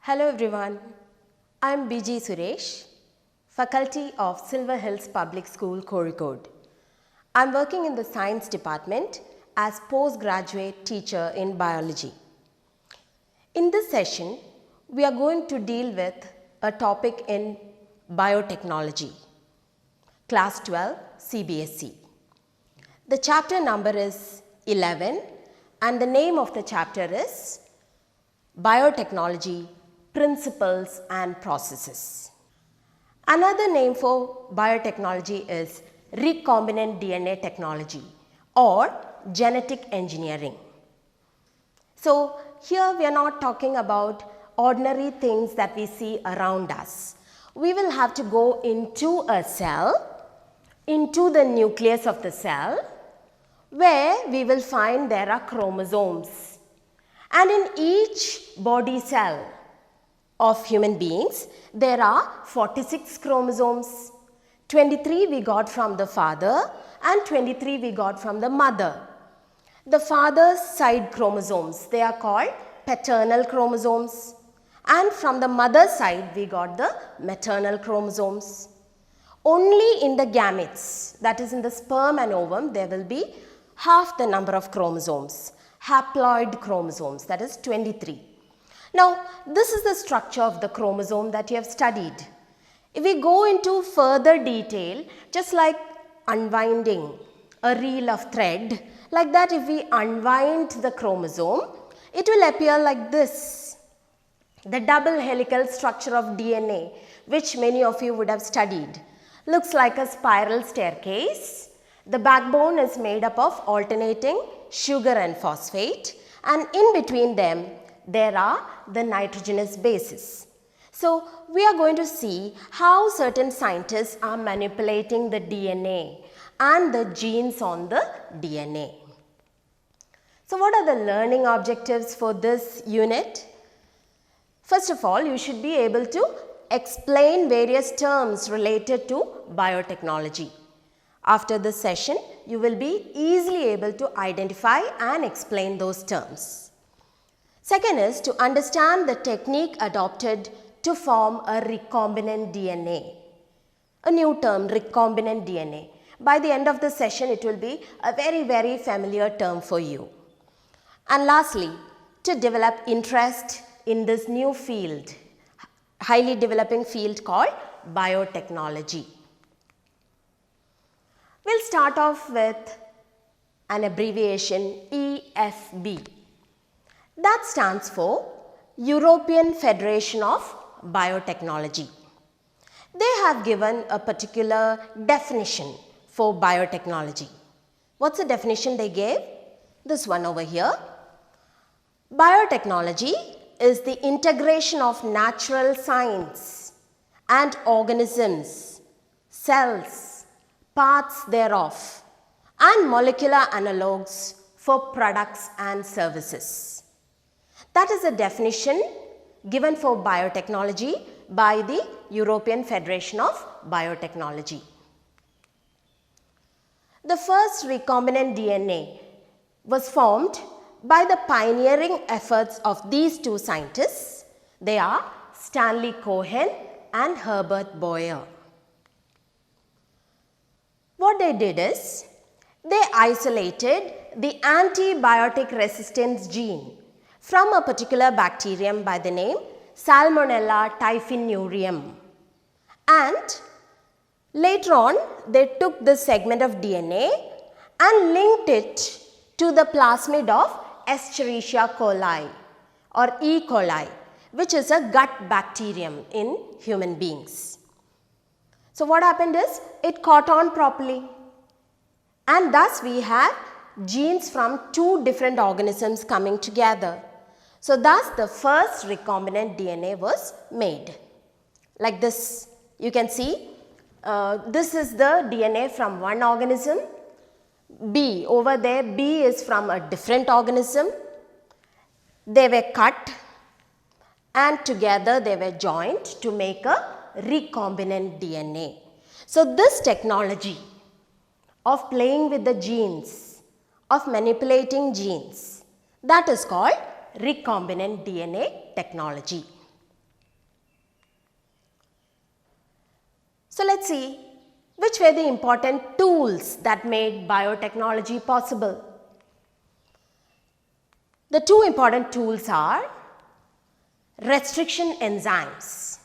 Hello everyone, I am BG Suresh, Faculty of Silver Hills Public School, Kozhikode. I am working in the Science Department as postgraduate teacher in biology. In this session, we are going to deal with a topic in biotechnology, Class 12 CBSE. The chapter number is 11 and the name of the chapter is Biotechnology, Principles and Processes. Another name for biotechnology is recombinant DNA technology or genetic engineering. So here we are not talking about ordinary things that we see around us. We will have to go into a cell, into the nucleus of the cell, where we will find there are chromosomes. And in each body cell of human beings, there are 46 chromosomes. 23 we got from the father and 23 we got from the mother. The father's side chromosomes, they are called paternal chromosomes, and from the mother's side we got the maternal chromosomes. Only in the gametes, that is in the sperm and ovum, there will be half the number of chromosomes, haploid chromosomes, that is 23. Now, this is the structure of the chromosome that you have studied. If we go into further detail, just like unwinding a reel of thread, like that if we unwind the chromosome, it will appear like this. The double helical structure of DNA, which many of you would have studied, looks like a spiral staircase. The backbone is made up of alternating sugar and phosphate, and in between them there are the nitrogenous bases. So we are going to see how certain scientists are manipulating the DNA and the genes on the DNA. So what are the learning objectives for this unit? First of all, you should be able to explain various terms related to biotechnology. After this session, you will be easily able to identify and explain those terms. Second is to understand the technique adopted to form a recombinant DNA. A new term, recombinant DNA. By the end of the session, it will be a very familiar term for you. And lastly, to develop interest in this new field, highly developing field called biotechnology. We'll start off with an abbreviation EFB. That stands for European Federation of Biotechnology. They have given a particular definition for biotechnology. What's the definition they gave? This one over here. Biotechnology is the integration of natural science and organisms, cells, parts thereof, and molecular analogues for products and services. That is a definition given for biotechnology by the European Federation of Biotechnology. The first recombinant DNA was formed by the pioneering efforts of these two scientists. They are Stanley Cohen and Herbert Boyer. What they did is, they isolated the antibiotic resistance gene from a particular bacterium by the name Salmonella typhimurium, and later on they took this segment of DNA and linked it to the plasmid of Escherichia coli or E. coli, which is a gut bacterium in human beings. So what happened is, it caught on properly, and thus we have genes from two different organisms coming together. So thus the first recombinant DNA was made. Like this, you can see this is the DNA from one organism. B, over there B is from a different organism. They were cut and together they were joined to make a recombinant DNA. So this technology of playing with the genes, of manipulating genes, that is called recombinant DNA technology. So let's see which were the important tools that made biotechnology possible. The two important tools are restriction enzymes,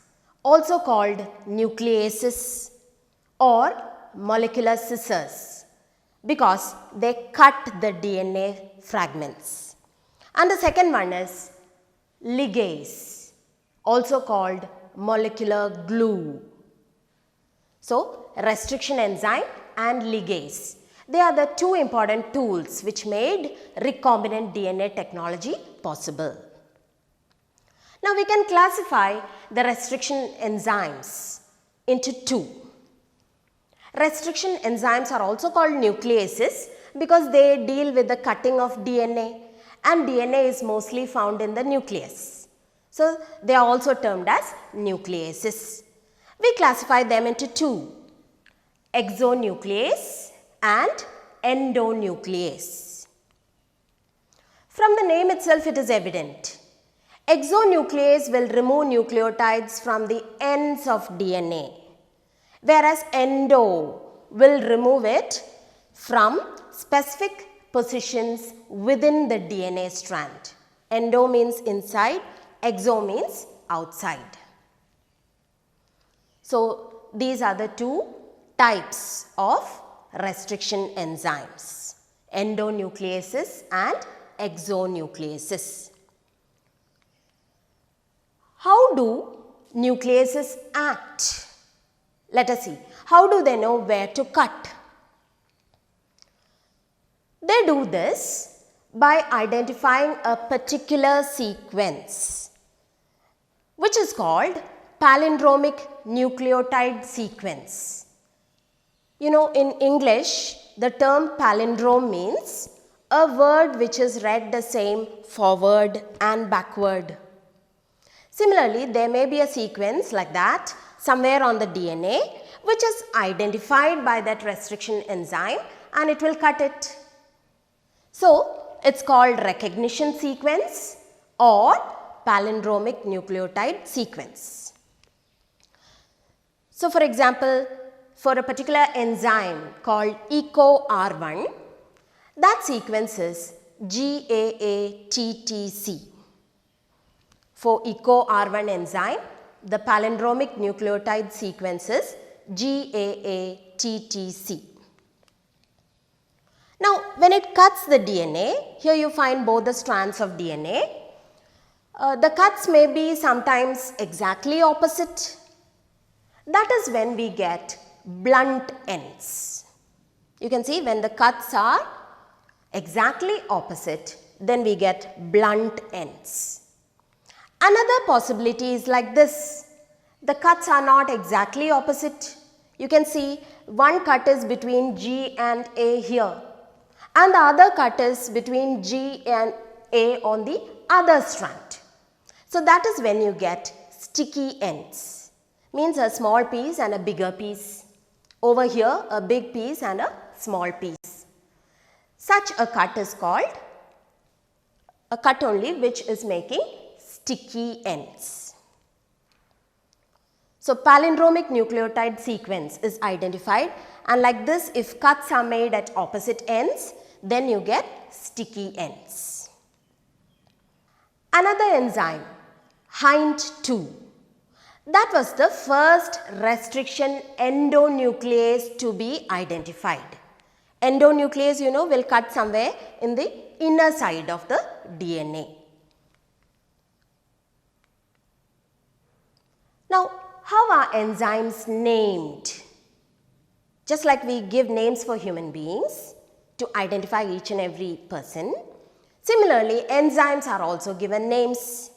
also called nucleases or molecular scissors, because they cut the DNA fragments. And the second one is ligase, also called molecular glue. So, restriction enzyme and ligase, they are the two important tools which made recombinant DNA technology possible. Now, we can classify the restriction enzymes into two. Restriction enzymes are also called nucleases because they deal with the cutting of DNA, and DNA is mostly found in the nucleus. So, they are also termed as nucleases. We classify them into two, exonuclease and endonuclease. From the name itself it is evident. Exonuclease will remove nucleotides from the ends of DNA, whereas endo will remove it from specific positions within the DNA strand. Endo means inside, exo means outside. So, these are the two types of restriction enzymes, endonucleases and exonucleases. How do nucleases act? Let us see. How do they know where to cut? They do this by identifying a particular sequence, which is called palindromic nucleotide sequence. You know, in English, the term palindrome means a word which is read the same forward and backward. Similarly, there may be a sequence like that somewhere on the DNA which is identified by that restriction enzyme and it will cut it. So, it is called recognition sequence or palindromic nucleotide sequence. So, for example, for a particular enzyme called EcoR1, that sequence is GAATTC. For EcoR1 enzyme, the palindromic nucleotide sequence is GAATTC. Now, when it cuts the DNA, here you find both the strands of DNA. The cuts may be sometimes exactly opposite. That is when we get blunt ends. You can see when the cuts are exactly opposite, then we get blunt ends. Another possibility is like this. The cuts are not exactly opposite. You can see one cut is between G and A here, and the other cut is between G and A on the other strand. So, that is when you get sticky ends, means a small piece and a bigger piece. Over here, a big piece and a small piece. Such a cut is called a cut only which is making sticky ends. So, palindromic nucleotide sequence is identified, and like this, if cuts are made at opposite ends, then you get sticky ends. Another enzyme, HIND2, that was the first restriction endonuclease to be identified. Endonuclease, you know, will cut somewhere in the inner side of the DNA. Now, how are enzymes named? Just like we give names for human beings to identify each and every person, similarly, enzymes are also given names.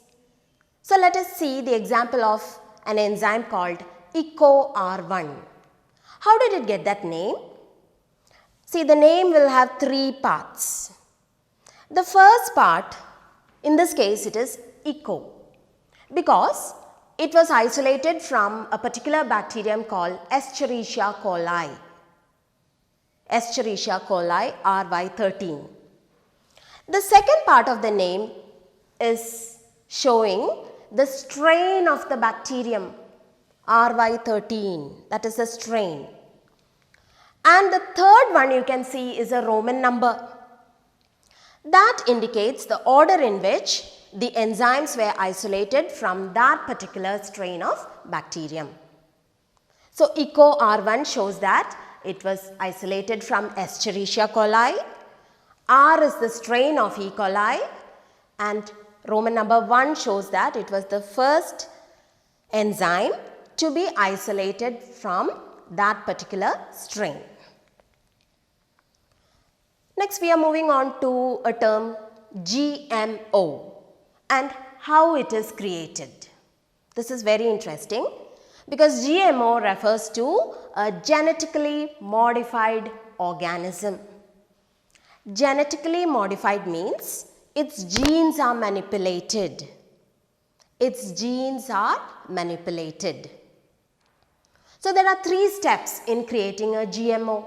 So, let us see the example of an enzyme called EcoR1. How did it get that name? See, the name will have three parts. The first part, in this case, it is Eco, because it was isolated from a particular bacterium called Escherichia coli. Escherichia coli RY13. The second part of the name is showing the strain of the bacterium RY13, that is the strain. And the third one you can see is a Roman number. That indicates the order in which the enzymes were isolated from that particular strain of bacterium. So, Echo R1 shows that it was isolated from Escherichia coli. R is the strain of E. coli, and Roman number 1 shows that it was the first enzyme to be isolated from that particular strain. Next, we are moving on to a term GMO and how it is created. This is very interesting because GMO refers to a genetically modified organism. Genetically modified means its genes are manipulated. Its genes are manipulated. So, there are 3 steps in creating a GMO.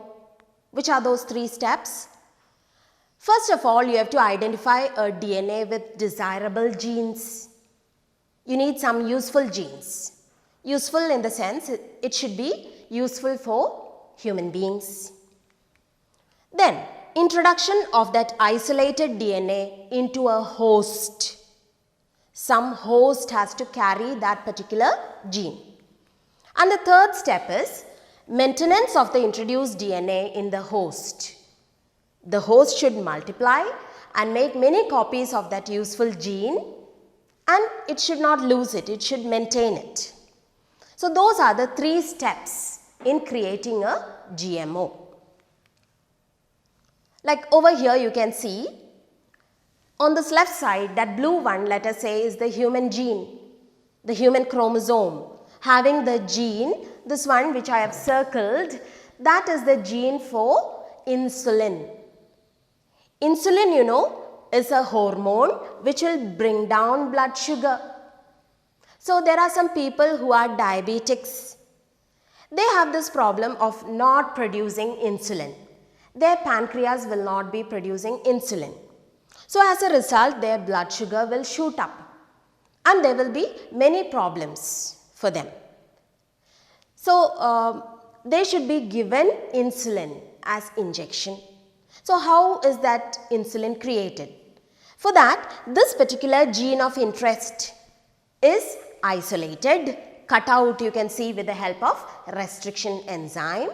Which are those 3 steps? First of all, you have to identify a DNA with desirable genes. You need some useful genes. Useful in the sense it should be useful for human beings. Then, introduction of that isolated DNA into a host. Some host has to carry that particular gene. And the third step is maintenance of the introduced DNA in the host. The host should multiply and make many copies of that useful gene, and it should not lose it, it should maintain it. So, those are the 3 steps in creating a GMO. Like over here you can see on this left side, that blue one, let us say, is the human gene, the human chromosome having the gene, this one which I have circled, that is the gene for insulin. Insulin, you know, is a hormone which will bring down blood sugar. So, there are some people who are diabetics. They have this problem of not producing insulin. Their pancreas will not be producing insulin. So, as a result, their blood sugar will shoot up and there will be many problems for them. So, they should be given insulin as injection. So, how is that insulin created? For that, this particular gene of interest is isolated, cut out, you can see, with the help of restriction enzyme.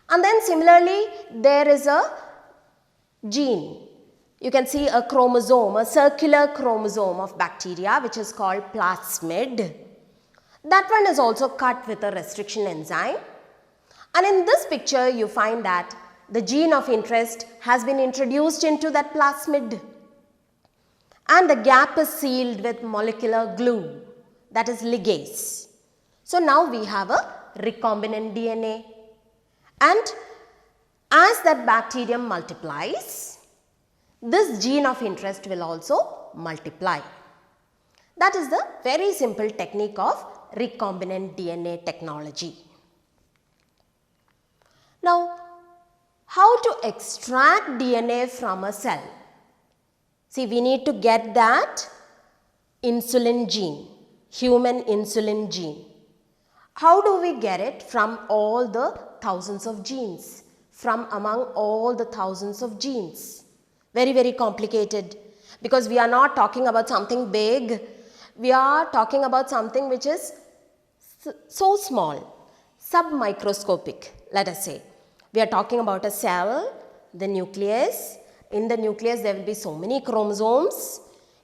And then similarly, there is a gene. You can see a chromosome, a circular chromosome of bacteria which is called plasmid. That one is also cut with a restriction enzyme. And in this picture, you find that the gene of interest has been introduced into that plasmid. And the gap is sealed with molecular glue, that is ligase. So, now we have a recombinant DNA. And as that bacterium multiplies, this gene of interest will also multiply. That is the very simple technique of recombinant DNA technology. Now, how to extract DNA from a cell? See, we need to get that insulin gene, human insulin gene. How do we get it from all the thousands of genes? From among all the thousands of genes? Very, very complicated, because we are not talking about something big. We are talking about something which is so small, submicroscopic, let us say. We are talking about a cell, the nucleus. In the nucleus, there will be so many chromosomes.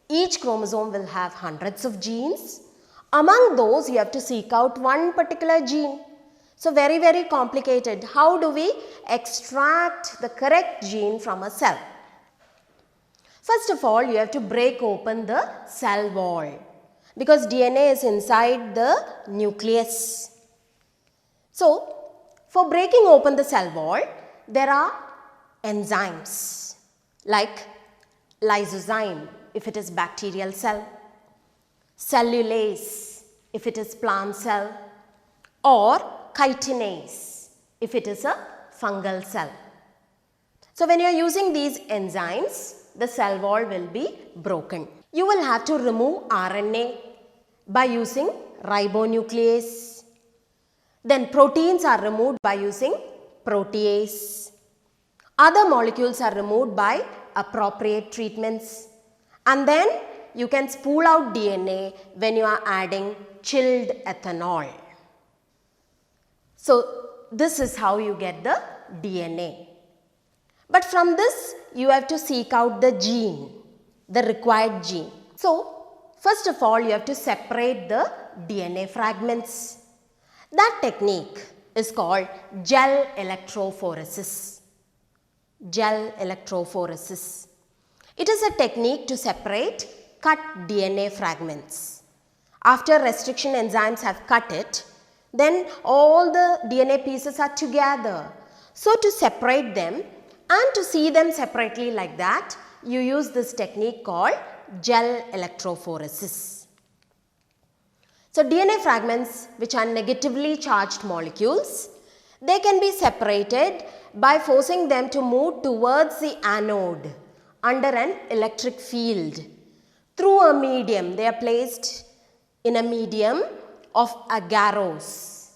Each chromosome will have hundreds of genes. Among those, you have to seek out one particular gene. So, very, very complicated. How do we extract the correct gene from a cell? First of all, you have to break open the cell wall, because DNA is inside the nucleus. So, for breaking open the cell wall, there are enzymes like lysozyme if it is bacterial cell, cellulase if it is plant cell, or chitinase if it is a fungal cell. So, when you are using these enzymes, the cell wall will be broken. You will have to remove RNA by using ribonuclease. Then proteins are removed by using protease. Other molecules are removed by appropriate treatments. And then you can spool out DNA when you are adding chilled ethanol. So this is how you get the DNA. But from this you have to seek out the gene, the required gene. So first of all you have to separate the DNA fragments. That technique is called gel electrophoresis. Gel electrophoresis. It is a technique to separate cut DNA fragments. After restriction enzymes have cut it, then all the DNA pieces are together. So to separate them and to see them separately like that, you use this technique called gel electrophoresis. So DNA fragments which are negatively charged molecules, they can be separated by forcing them to move towards the anode under an electric field through a medium. They are placed in a medium of agarose.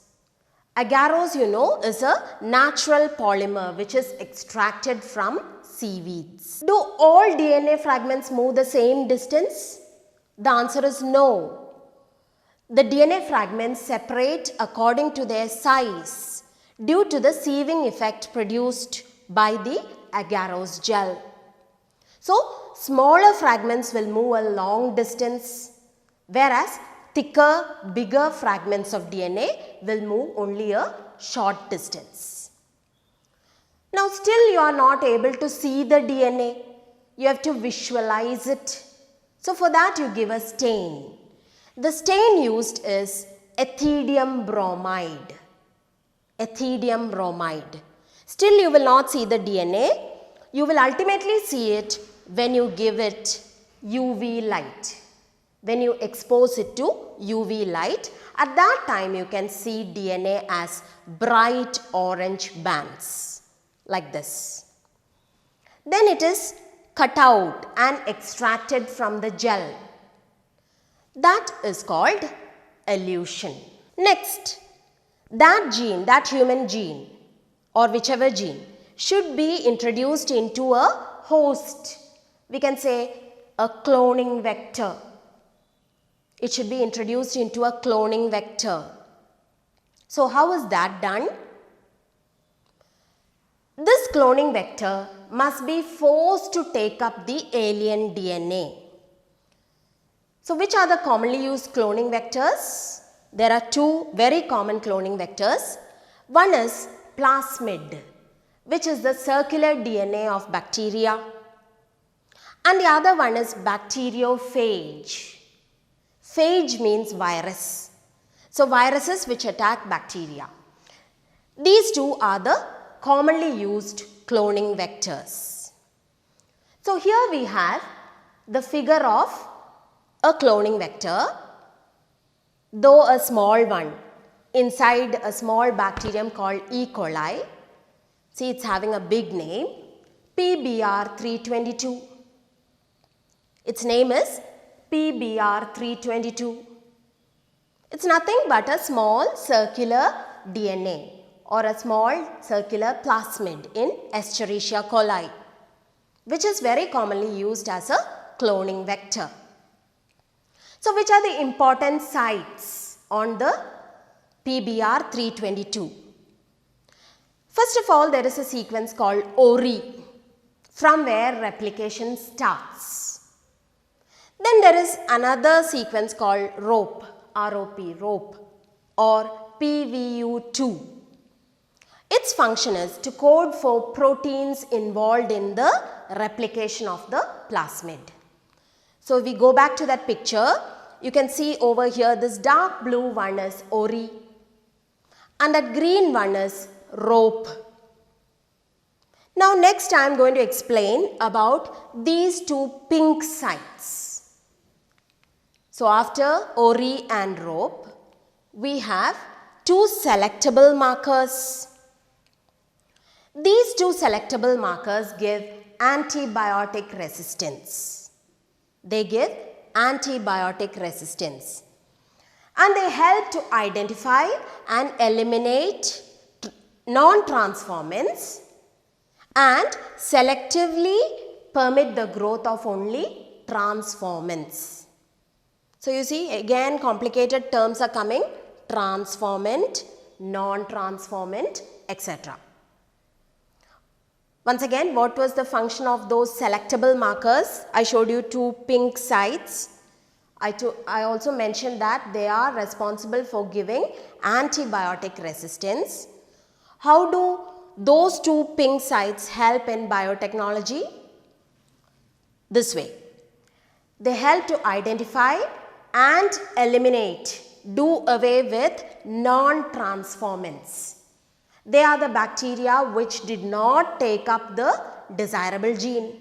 Agarose, you know, is a natural polymer which is extracted from seaweeds. Do all DNA fragments move the same distance? The answer is no. The DNA fragments separate according to their size due to the sieving effect produced by the agarose gel. So, smaller fragments will move a long distance, whereas thicker, bigger fragments of DNA will move only a short distance. Now, still you are not able to see the DNA. You have to visualize it. So, for that you give a stain. The stain used is ethidium bromide. Ethidium bromide. Still you will not see the DNA. You will ultimately see it when you give it UV light. When you expose it to UV light, at that time you can see DNA as bright orange bands like this. Then it is cut out and extracted from the gel. That is called elution. Next, that gene, that human gene or whichever gene should be introduced into a host. We can say a cloning vector. It should be introduced into a cloning vector. So how is that done? This cloning vector must be forced to take up the alien DNA. So which are the commonly used cloning vectors? There are two very common cloning vectors. One is plasmid, which is the circular DNA of bacteria, and the other one is bacteriophage. Phage means virus. So viruses which attack bacteria. These two are the commonly used cloning vectors. So here we have the figure of a cloning vector, though a small one, inside a small bacterium called E. coli. See, it's having a big name, PBr322. Its name is PBr322. It's nothing but a small circular DNA or a small circular plasmid in Escherichia coli, which is very commonly used as a cloning vector. So, which are the important sites on the PBr322? First of all, there is a sequence called ORI, from where replication starts. Then there is another sequence called ROP, ROP, or PVU2. Its function is to code for proteins involved in the replication of the plasmid. So, if we go back to that picture, you can see over here this dark blue one is ORI and that green one is ROP. Now, next I am going to explain about these two pink sites. So, after ORI and ROP, we have two selectable markers. These two selectable markers give antibiotic resistance. They give antibiotic resistance. and they help to identify and eliminate non-transformants and selectively permit the growth of only transformants. So, you see again complicated terms are coming: transformant, non-transformant, etc. Once again, what was the function of those selectable markers? I showed you 2 pink sites. I also mentioned that they are responsible for giving antibiotic resistance. How do those 2 pink sites help in biotechnology? This way. They help to identify and eliminate, do away with non-transformants. They are the bacteria which did not take up the desirable gene.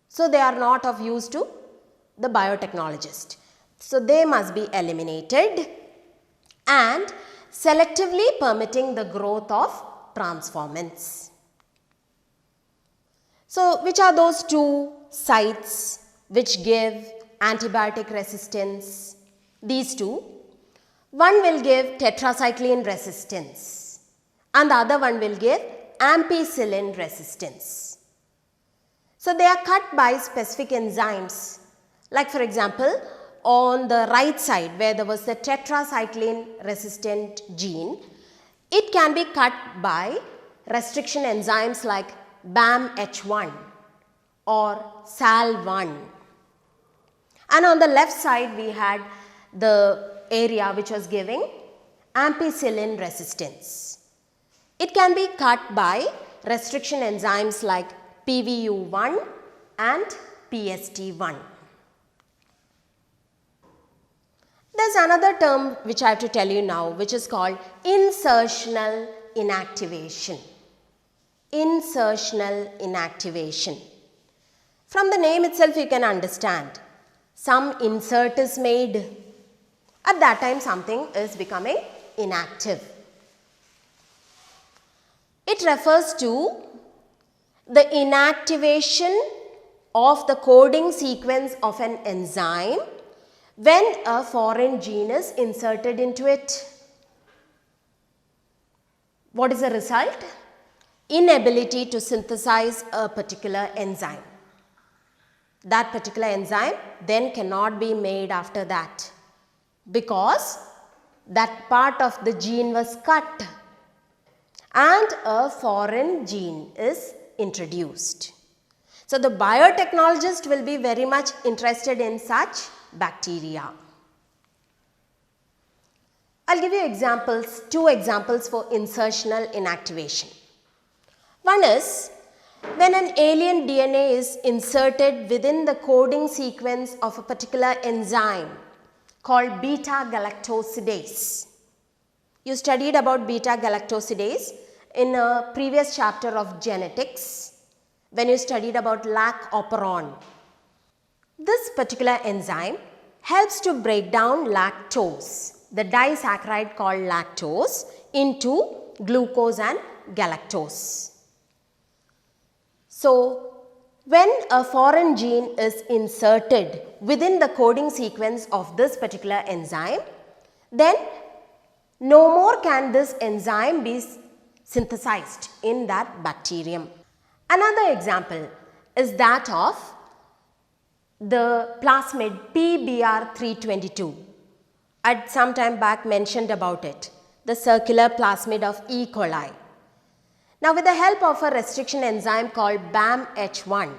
So, they are not of use to the biotechnologist. So, they must be eliminated and selectively permitting the growth of transformants. So, which are those 2 sites which give antibiotic resistance? These 2. One will give tetracycline resistance and the other one will give ampicillin resistance. So, they are cut by specific enzymes, like for example, on the right side where there was the tetracycline resistant gene, it can be cut by restriction enzymes like BAMH1 or SAL1. And on the left side we had the area which was giving ampicillin resistance. It can be cut by restriction enzymes like PVU1 and PST1. There is another term which I have to tell you now, which is called insertional inactivation. Insertional inactivation. From the name itself you can understand, some insert is made. At that time something is becoming inactive. It refers to the inactivation of the coding sequence of an enzyme when a foreign gene is inserted into it. What is the result? Inability to synthesize a particular enzyme. That particular enzyme then cannot be made after that because that part of the gene was cut and a foreign gene is introduced. So, the biotechnologist will be very much interested in such bacteria. I will give you examples, 2 examples for insertional inactivation. One is when an alien DNA is inserted within the coding sequence of a particular enzyme called beta-galactosidase. You studied about beta-galactosidase in a previous chapter of genetics when you studied about lac operon. This particular enzyme helps to break down lactose, the disaccharide called lactose, into glucose and galactose. So, when a foreign gene is inserted within the coding sequence of this particular enzyme, then no more can this enzyme be synthesized in that bacterium. Another example is that of the plasmid PBr322. I had some time back mentioned about it, the circular plasmid of E. coli. Now, with the help of a restriction enzyme called BAMH1,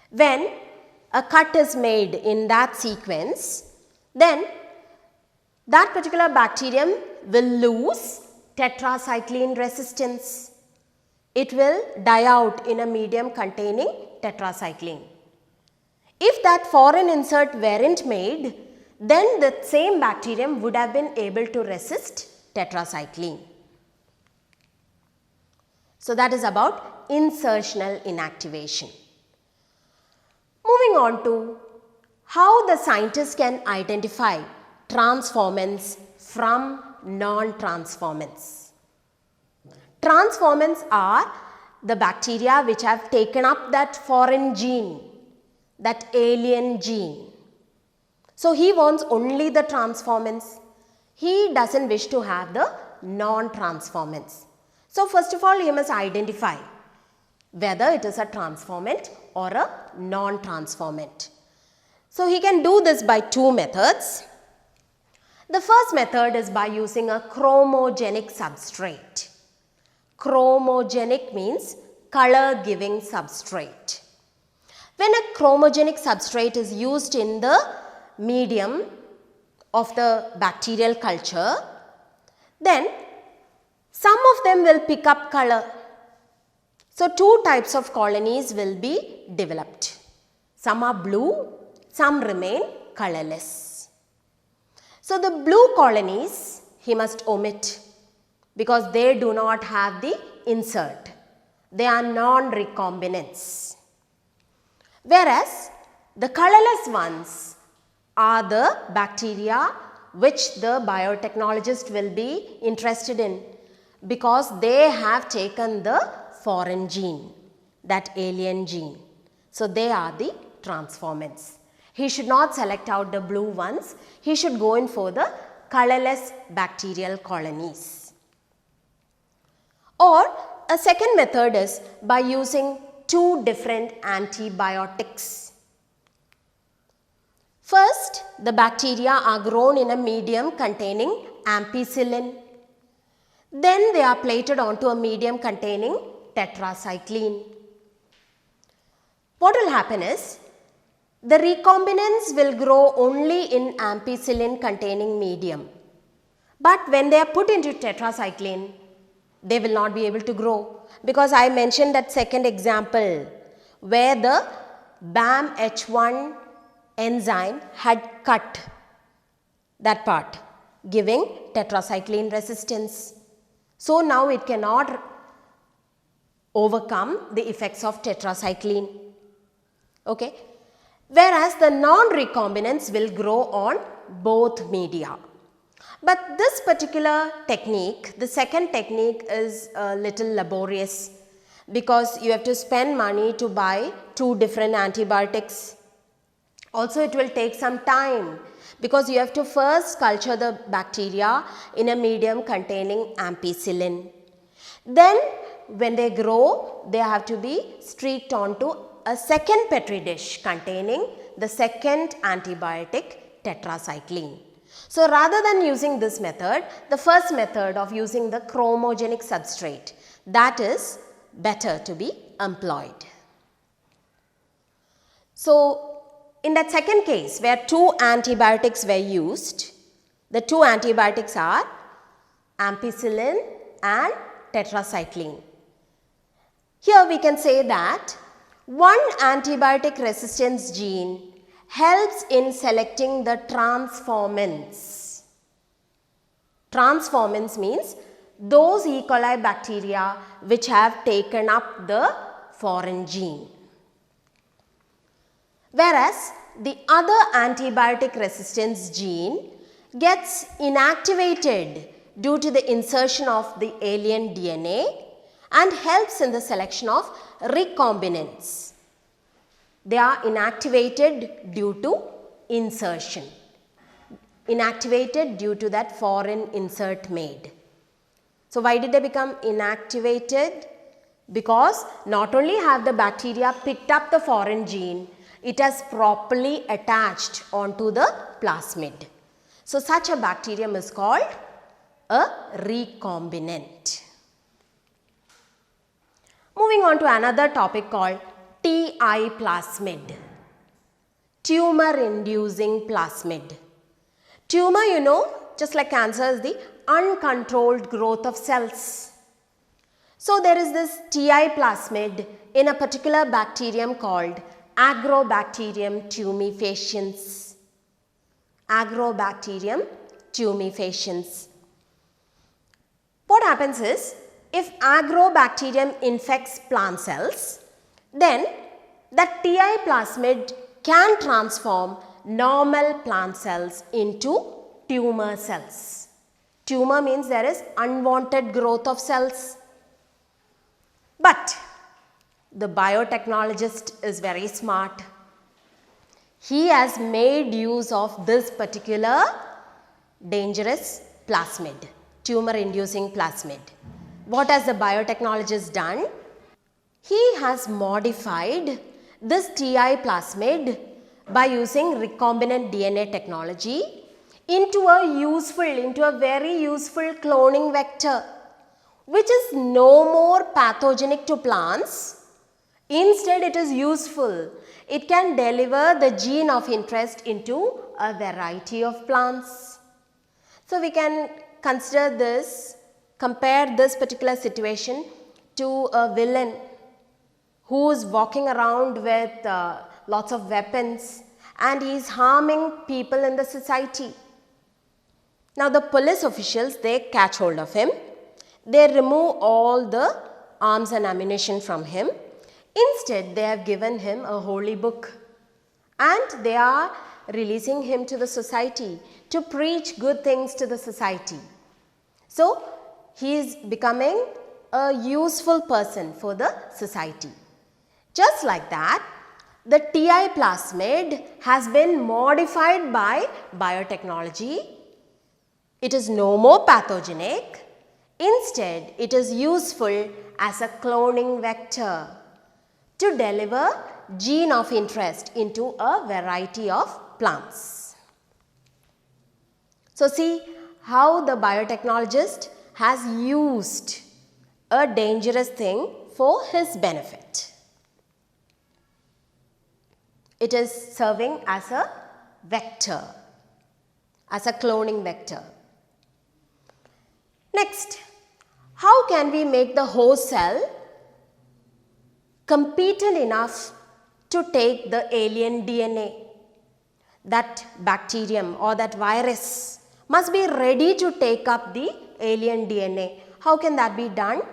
when a cut is made in that sequence, then that particular bacterium will lose tetracycline resistance. It will die out in a medium containing tetracycline. If that foreign insert weren't made, then the same bacterium would have been able to resist tetracycline. So, that is about insertional inactivation. Moving on to how the scientists can identify transformants from non-transformants. Transformants are the bacteria which have taken up that foreign gene, that alien gene. So he wants only the transformants. He doesn't wish to have the non-transformants. So first of all, he must identify whether it is a transformant or a non-transformant. So he can do this by two methods. The first method is by using a chromogenic substrate. Chromogenic means color giving substrate. When a chromogenic substrate is used in the medium of the bacterial culture, then some of them will pick up color. So two types of colonies will be developed. Some are blue, some remain colorless. So the blue colonies he must omit because they do not have the insert. They are non-recombinants. Whereas the colorless ones are the bacteria which the biotechnologist will be interested in because they have taken the foreign gene, that alien gene. So they are the transformants. He should not select out the blue ones, he should go in for the colorless bacterial colonies. Or a second method is by using two different antibiotics. First, the bacteria are grown in a medium containing ampicillin. Then they are plated onto a medium containing tetracycline. What will happen is, the recombinants will grow only in ampicillin containing medium. But when they are put into tetracycline, they will not be able to grow. Because I mentioned that second example where the BAMH1 enzyme had cut that part, giving tetracycline resistance. So now it cannot overcome the effects of tetracycline. Okay. Whereas the non-recombinants will grow on both media. But this particular technique, the second technique, is a little laborious because you have to spend money to buy two different antibiotics. Also it will take some time because you have to first culture the bacteria in a medium containing ampicillin. Then when they grow, they have to be streaked onto a second petri dish containing the second antibiotic, tetracycline. So rather than using this method, the first method of using the chromogenic substrate, that is better to be employed. So in that second case where two antibiotics were used, the two antibiotics are ampicillin and tetracycline. Here we can say that one antibiotic resistance gene helps in selecting the transformants. Transformants means those E. coli bacteria which have taken up the foreign gene. Whereas the other antibiotic resistance gene gets inactivated due to the insertion of the alien DNA and helps in the selection of recombinants. They are inactivated due to insertion, inactivated due to that foreign insert made. So why did they become inactivated? Because not only have the bacteria picked up the foreign gene, it has properly attached onto the plasmid. So such a bacterium is called a recombinant. Moving on to another topic called TI plasmid, tumor inducing plasmid. Tumor, you know, just like cancer, is the uncontrolled growth of cells. So there is this TI plasmid in a particular bacterium called Agrobacterium tumefaciens. Agrobacterium tumefaciens. What happens is, if Agrobacterium infects plant cells, then that TI plasmid can transform normal plant cells into tumor cells. Tumor means there is unwanted growth of cells. But the biotechnologist is very smart. he has made use of this particular dangerous plasmid, tumor inducing plasmid. What has the biotechnologist done? He has modified this TI plasmid by using recombinant DNA technology into a very useful cloning vector, which is no more pathogenic to plants. Instead, it is useful. It can deliver the gene of interest into a variety of plants. So, we can consider this, compare this particular situation to a villain who is walking around with lots of weapons and he is harming people in the society. Now, the police officials, they catch hold of him. They remove all the arms and ammunition from him. Instead, they have given him a holy book and they are releasing him to the society to preach good things to the society. So, he is becoming a useful person for the society. Just like that, the TI plasmid has been modified by biotechnology. It is no more pathogenic. Instead, it is useful as a cloning vector to deliver gene of interest into a variety of plants. So, see how the biotechnologist has used a dangerous thing for his benefit. It is serving as a vector, as a cloning vector. Next, how can we make the host cell competent enough to take the alien DNA? That bacterium or that virus must be ready to take up the alien DNA. How can that be done?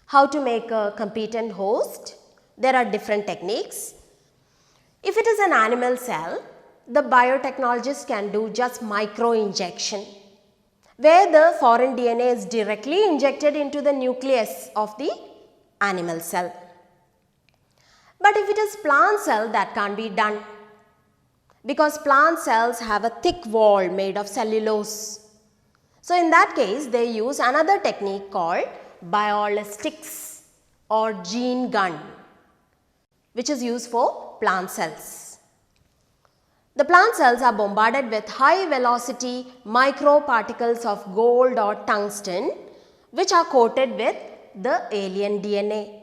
How to make a competent host? There are different techniques. If it is an animal cell, the biotechnologist can do just micro injection, where the foreign DNA is directly injected into the nucleus of the animal cell. But if it is plant cell, that can't be done, because plant cells have a thick wall made of cellulose. So, in that case, they use another technique called biolistics or gene gun, which is used for plant cells. The plant cells are bombarded with high velocity microparticles of gold or tungsten, which are coated with the alien DNA.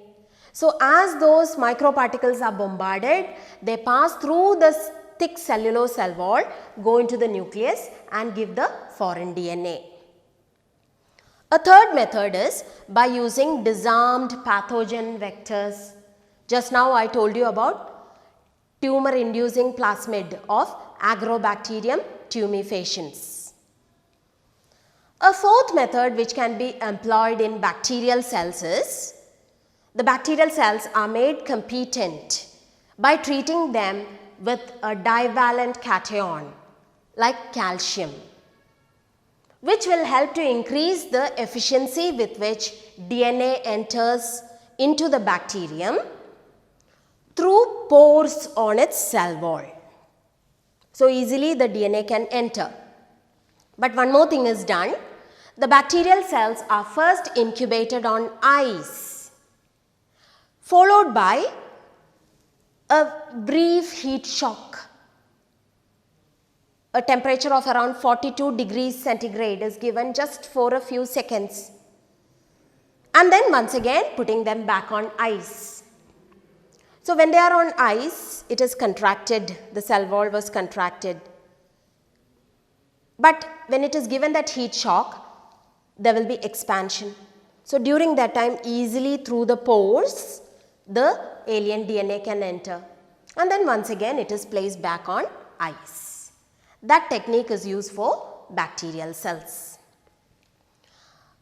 So, as those microparticles are bombarded, they pass through the thick cellulose cell wall, go into the nucleus and give the foreign DNA. A third method is by using disarmed pathogen vectors. Just now I told you about tumor inducing plasmid of Agrobacterium tumefaciens. A fourth method which can be employed in bacterial cells is, the bacterial cells are made competent by treating them with a divalent cation like calcium, which will help to increase the efficiency with which DNA enters into the bacterium through pores on its cell wall. So, easily the DNA can enter. But one more thing is done. The bacterial cells are first incubated on ice, followed by a brief heat shock. A temperature of around 42 degrees centigrade is given just for a few seconds, and then once again putting them back on ice. So, when they are on ice, it is contracted, the cell wall was contracted. But when it is given that heat shock, there will be expansion. So, during that time, easily through the pores, the alien DNA can enter, and then once again it is placed back on ice. That technique is used for bacterial cells.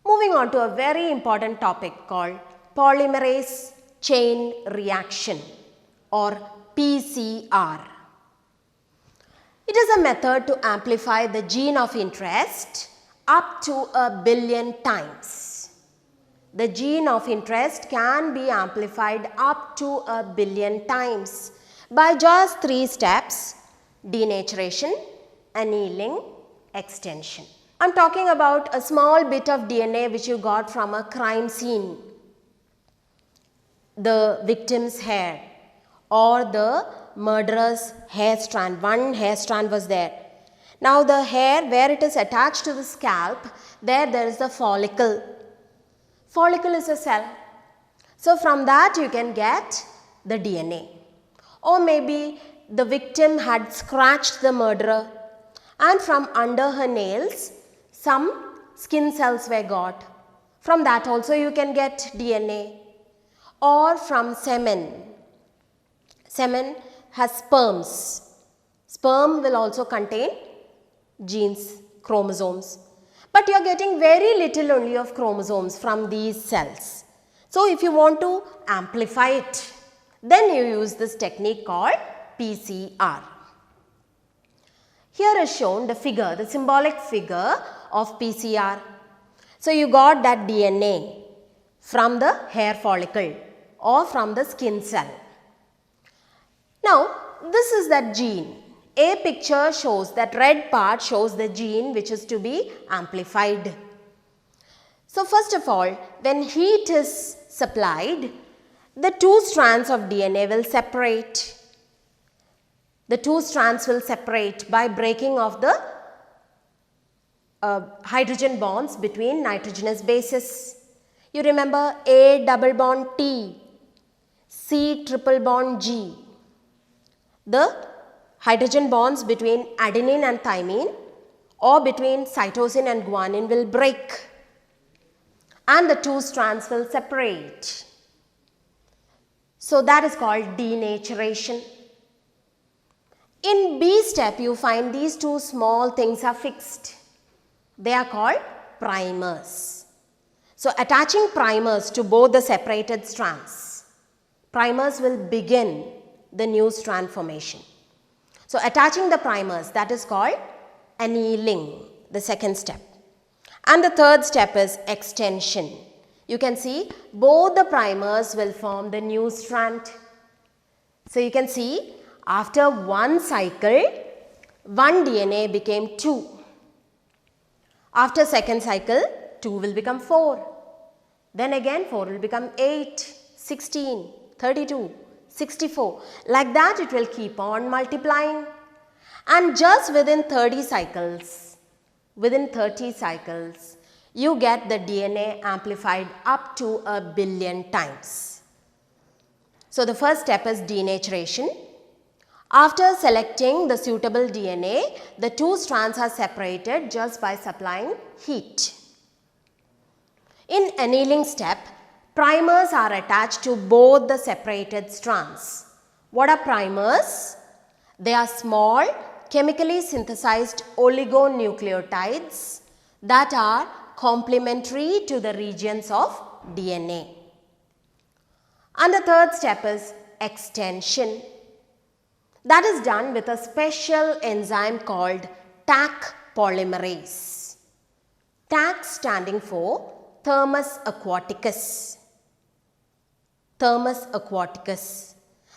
Moving on to a very important topic called polymerase chain reaction or PCR. It is a method to amplify the gene of interest up to 1 billion times. The gene of interest can be amplified up to 1 billion times by just 3 steps: denaturation, annealing, extension. I am talking about a small bit of DNA which you got from a crime scene, the victim's hair or the murderer's hair strand. One hair strand was there. Now the hair, where it is attached to the scalp, there is the follicle. Follicle is a cell. So from that you can get the DNA. Or maybe the victim had scratched the murderer and from under her nails some skin cells were got. From that also you can get DNA. Or from semen. Semen has sperms. Sperm will also contain genes, chromosomes. But you are getting very little only of chromosomes from these cells. So if you want to amplify it, then you use this technique called PCR. Here is shown the figure, the symbolic figure of PCR. So you got that DNA from the hair follicle or from the skin cell. Now this is that gene. A picture shows, that red part shows the gene which is to be amplified. So first of all, when heat is supplied, the 2 strands of DNA will separate. The 2 strands will separate by breaking of the hydrogen bonds between nitrogenous bases. You remember A double bond T, C triple bond G. The hydrogen bonds between adenine and thymine or between cytosine and guanine will break and the 2 strands will separate. So that is called denaturation. In B step you find these 2 small things are fixed. They are called primers. So attaching primers to both the separated strands, primers will begin the new strand formation. So attaching the primers, that is called annealing, the second step. And the third step is extension. You can see both the primers will form the new strand. So you can see after one cycle, one DNA became 2. After second cycle, 2 will become 4. Then again 4 will become 8, 16, 32. 64. Like that it will keep on multiplying, and just within 30 cycles, you get the DNA amplified up to 1 billion times. So the first step is denaturation. After selecting the suitable DNA, the 2 strands are separated just by supplying heat. In annealing step, primers are attached to both the separated strands. What are primers? They are small chemically synthesized oligonucleotides that are complementary to the regions of DNA. And the third step is extension. That is done with a special enzyme called Taq polymerase. Taq standing for Thermus aquaticus. Thermus aquaticus.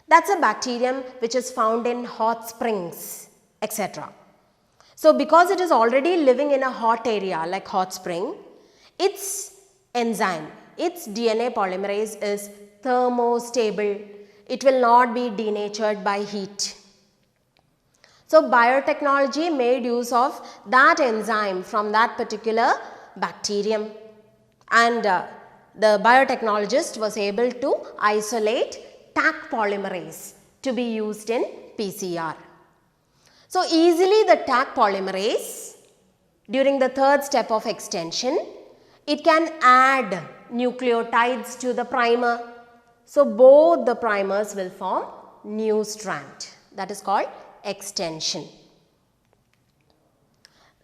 That's a bacterium which is found in hot springs, etc. So because it is already living in a hot area like hot spring, its enzyme, its DNA polymerase is thermostable. It will not be denatured by heat. So biotechnology made use of that enzyme from that particular bacterium, and the biotechnologist was able to isolate Taq polymerase to be used in PCR. So easily the Taq polymerase, during the third step of extension, it can add nucleotides to the primer. So both the primers will form new strand, that is called extension.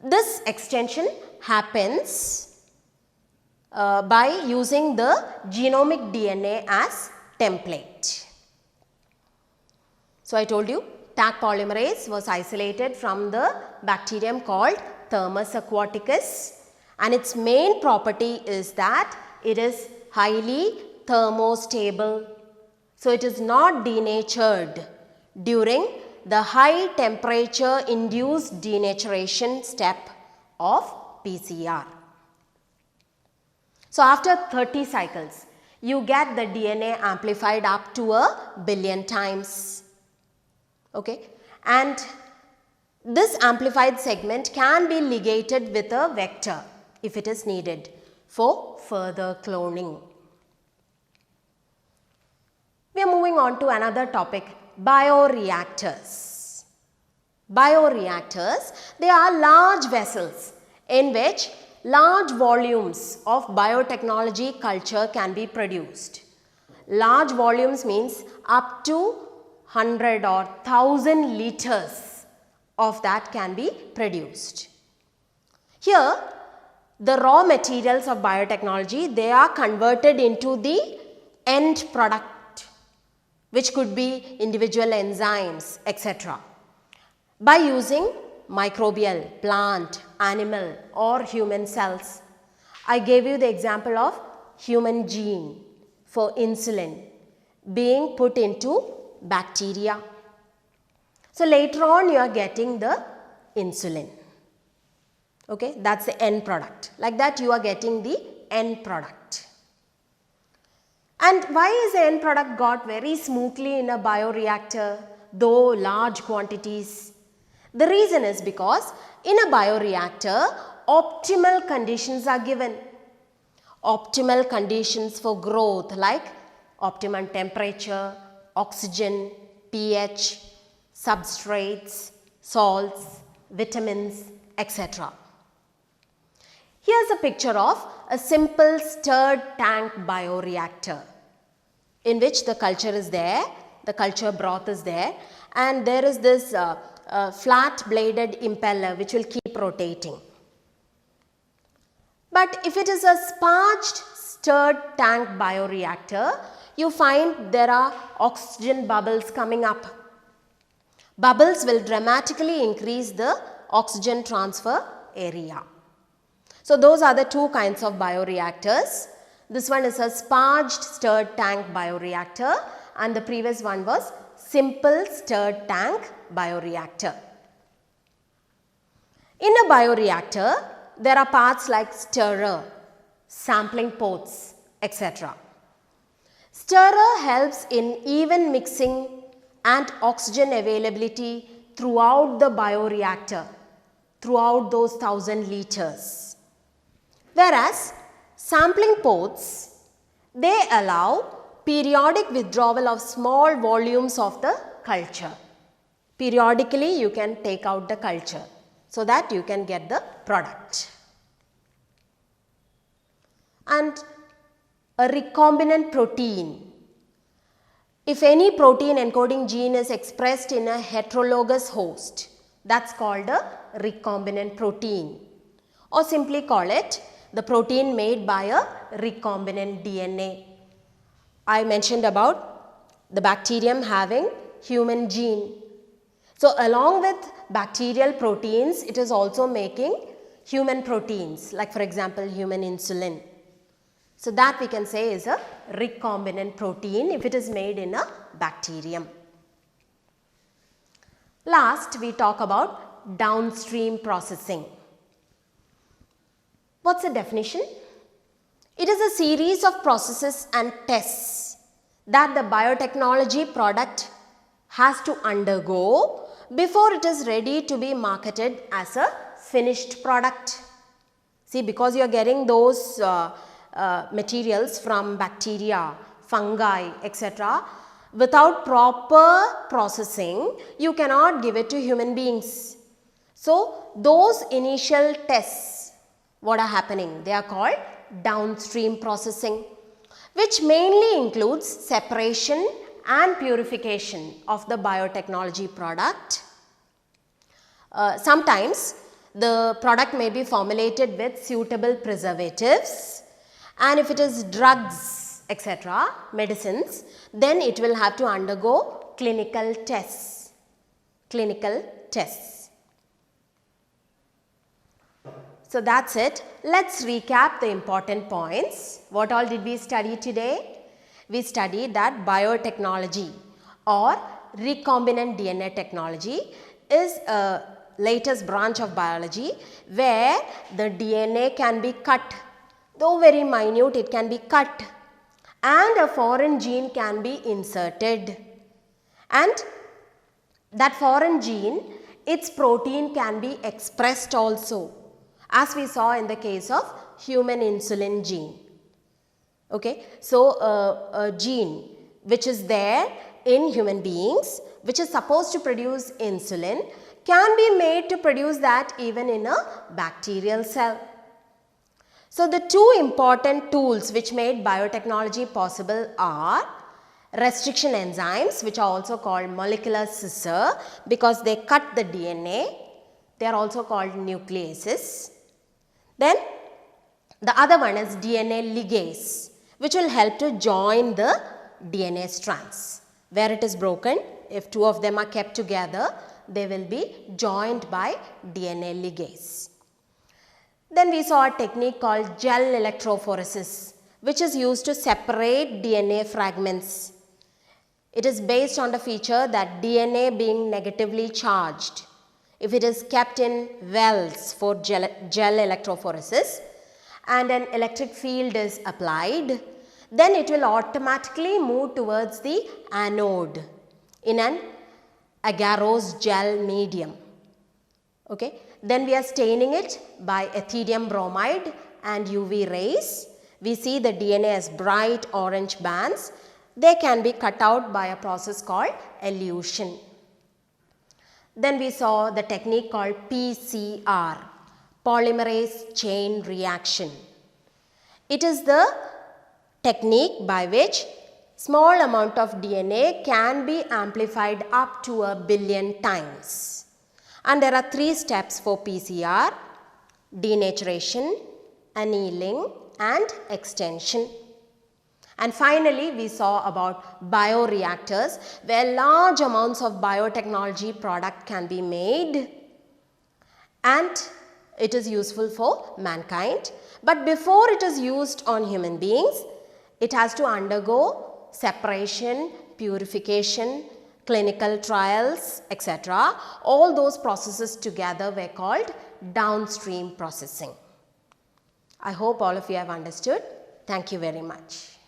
This extension happens by using the genomic DNA as template. So I told you Taq polymerase was isolated from the bacterium called Thermus aquaticus, and its main property is that it is highly thermostable. So it is not denatured during the high temperature induced denaturation step of PCR. So, after 30 cycles, you get the DNA amplified up to 1,000,000,000 times. Okay? And this amplified segment can be ligated with a vector if it is needed for further cloning. We are moving on to another topic, bioreactors. Bioreactors, they are large vessels in which large volumes of biotechnology culture can be produced. Large volumes means up to 100 or 1000 liters of that can be produced. Here, the raw materials of biotechnology, they are converted into the end product, which could be individual enzymes, etc. by using microbial, plant, animal or human cells. I gave you the example of human gene for insulin being put into bacteria. So, later on you are getting the insulin. Okay, that is the end product. Like that you are getting the end product. And why is the end product got very smoothly in a bioreactor, though large quantities? The reason is because in a bioreactor, optimal conditions are given. Optimal conditions for growth like optimum temperature, oxygen, pH, substrates, salts, vitamins, etc. Here is a picture of a simple stirred tank bioreactor in which the culture is there, the culture broth is there, and there is this flat bladed impeller which will keep rotating. But if it is a sparged stirred tank bioreactor, you find there are oxygen bubbles coming up. Bubbles will dramatically increase the oxygen transfer area. So, those are the two kinds of bioreactors. This one is a sparged stirred tank bioreactor and the previous one was simple stirred tank bioreactor. In a bioreactor, there are parts like stirrer, sampling ports, etc. Stirrer helps in even mixing and oxygen availability throughout the bioreactor, throughout those 1000 liters. Whereas, sampling ports, they allow periodic withdrawal of small volumes of the culture. Periodically, you can take out the culture so that you can get the product. And a recombinant protein. If any protein encoding gene is expressed in a heterologous host, that is called a recombinant protein, or simply call it the protein made by a recombinant DNA. I mentioned about the bacterium having human gene. So, along with bacterial proteins, it is also making human proteins like for example, human insulin. So, that we can say is a recombinant protein if it is made in a bacterium. Last, we talk about downstream processing. What is the definition? It is a series of processes and tests that the biotechnology product has to undergo before it is ready to be marketed as a finished product. See, because you are getting those materials from bacteria, fungi, etc. Without proper processing, you cannot give it to human beings. So, those initial tests, what are happening? They are called downstream processing, which mainly includes separation and purification of the biotechnology product. Sometimes the product may be formulated with suitable preservatives, and if it is drugs, etc., medicines, then it will have to undergo clinical tests. So, that is it. Let us recap the important points. What all did we study today? We studied that biotechnology or recombinant DNA technology is a latest branch of biology where the DNA can be cut, though very minute, it can be cut and a foreign gene can be inserted, and that foreign gene, its protein can be expressed also, as we saw in the case of human insulin gene. Okay. So, a gene which is there in human beings, which is supposed to produce insulin, can be made to produce that even in a bacterial cell. So, the two important tools which made biotechnology possible are restriction enzymes, which are also called molecular scissor because they cut the DNA. They are also called nucleases. Then the other one is DNA ligase, which will help to join the DNA strands. Where it is broken, if two of them are kept together, they will be joined by DNA ligase. Then we saw a technique called gel electrophoresis, which is used to separate DNA fragments. It is based on the feature that DNA being negatively charged, if it is kept in wells for gel electrophoresis and an electric field is applied, then it will automatically move towards the anode in an agarose gel medium. Okay. Then we are staining it by ethidium bromide and UV rays. We see the DNA as bright orange bands. They can be cut out by a process called elution. Then we saw the technique called PCR, polymerase chain reaction. It is the technique by which small amount of DNA can be amplified up to 1 billion times. And there are 3 steps for PCR: denaturation, annealing and extension. And finally, we saw about bioreactors where large amounts of biotechnology product can be made and it is useful for mankind. But before it is used on human beings, it has to undergo separation, purification, clinical trials, etc. All those processes together were called downstream processing. I hope all of you have understood. Thank you very much.